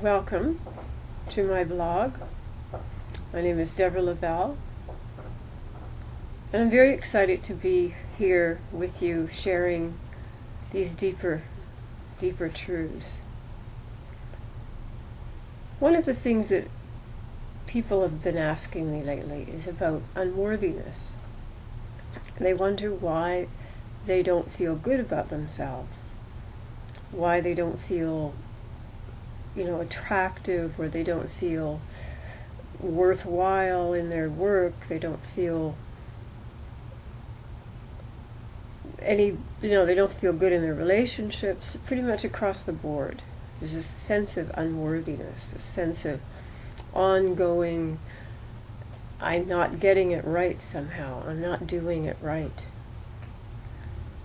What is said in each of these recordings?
Welcome to my blog. My name is Deborah Lavelle, and I'm very excited to be here with you sharing these deeper truths. One of the things that people have been asking me lately is about unworthiness. They wonder why they don't feel good about themselves, why they don't feel attractive, or they don't feel worthwhile in their work. They don't feel they don't feel good in their relationships, pretty much across the board. There's a sense of unworthiness, a sense of ongoing, I'm not getting it right somehow, I'm not doing it right.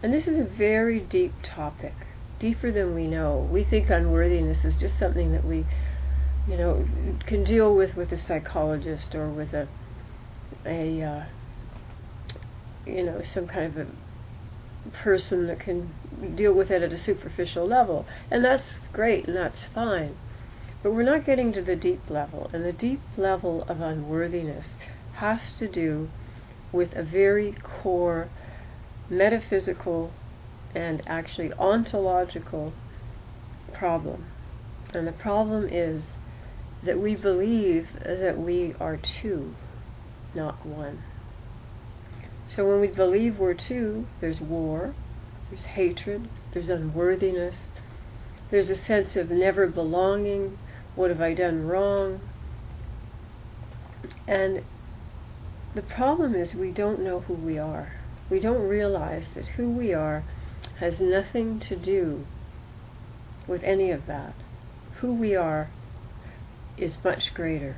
And this is a very deep topic, deeper than we know. We think unworthiness is just something that we, can deal with a psychologist or with some kind of a person that can deal with it at a superficial level. And that's great and that's fine. But we're not getting to the deep level. And the deep level of unworthiness has to do with a very core metaphysical and actually ontological problem. And the problem is that we believe that we are two, not one. So when we believe we're two, there's war, there's hatred, there's unworthiness, there's a sense of never belonging, what have I done wrong? And the problem is we don't know who we are. We don't realize that who we are has nothing to do with any of that. Who we are is much greater.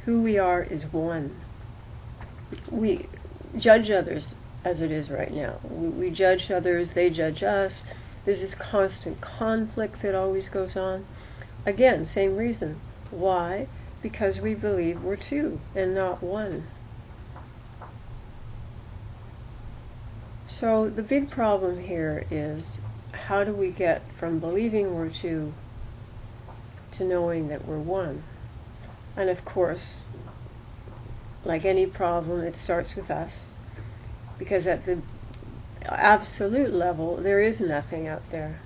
Who we are is one. We judge others as it is right now. We judge others, they judge us. There's this constant conflict that always goes on. Again, same reason. Why? Because we believe we're two and not one. So the big problem here is, how do we get from believing we're two to knowing that we're one? And of course, like any problem, it starts with us. Because at the absolute level, there is nothing out there.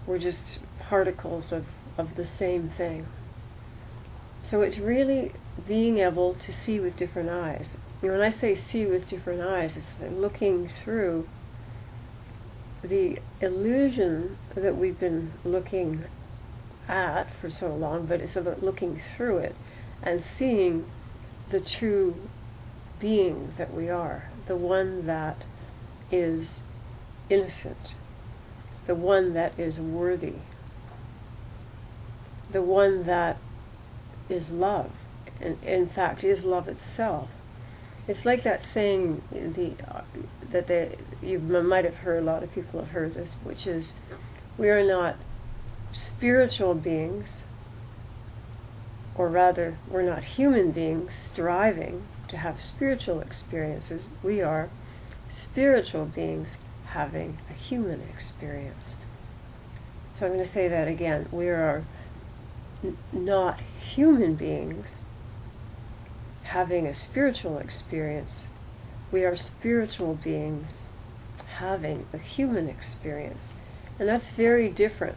We're just particles of the same thing. So it's really being able to see with different eyes. When I say see with different eyes, it's looking through the illusion that we've been looking at for so long, but it's about looking through it and seeing the true being that we are, the one that is innocent, the one that is worthy, the one that is love, and in fact is love itself. It's like that saying you might have heard, a lot of people have heard this, which is, we are not spiritual beings, or rather, we're not human beings striving to have spiritual experiences. We are spiritual beings having a human experience. So I'm going to say that again. We are not human beings having a spiritual experience. We are spiritual beings having a human experience. And that's very different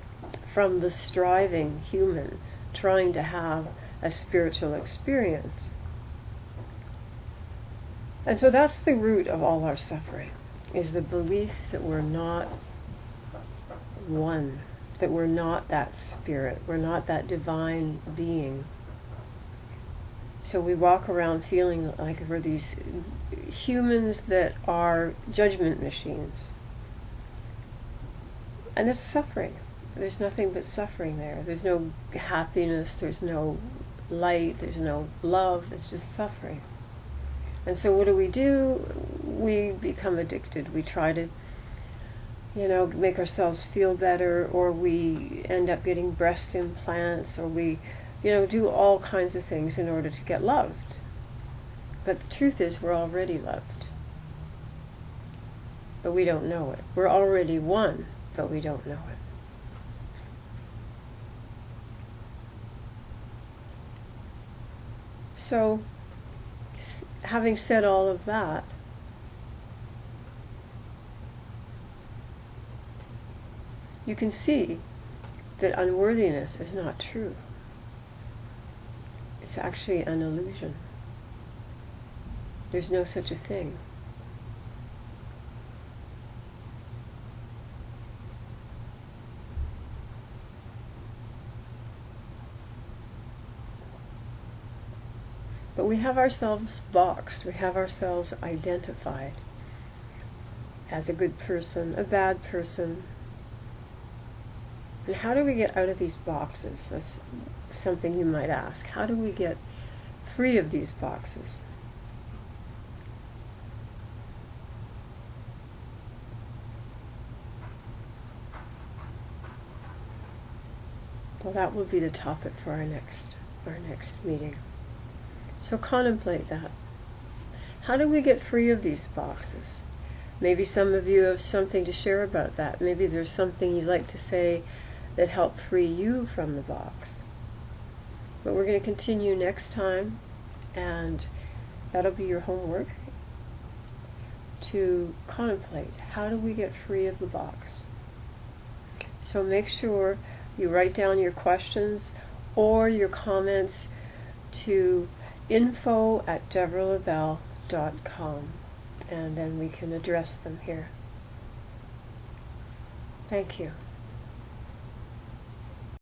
from the striving human trying to have a spiritual experience. And so that's the root of all our suffering, is the belief that we're not one, that we're not that spirit, we're not that divine being. So we walk around feeling like we're these humans that are judgment machines. And it's suffering. There's nothing but suffering there. There's no happiness, there's no light, there's no love, it's just suffering. And so what do? We become addicted. We try to, make ourselves feel better, or we end up getting breast implants, or we, do all kinds of things in order to get loved. But the truth is, we're already loved. But we don't know it. We're already one, but we don't know it. So, having said all of that, you can see that unworthiness is not true. It's actually an illusion. There's no such a thing. But we have ourselves boxed, we have ourselves identified as a good person, a bad person. And how do we get out of these boxes? That's something you might ask. How do we get free of these boxes? Well, that will be the topic for our next meeting. So contemplate that. How do we get free of these boxes? Maybe some of you have something to share about that. Maybe there's something you'd like to say that helped free you from the box. But we're going to continue next time, and that'll be your homework, to contemplate how do we get free of the box. So make sure you write down your questions or your comments to info@deborahlavelle.com, and then we can address them here. Thank you.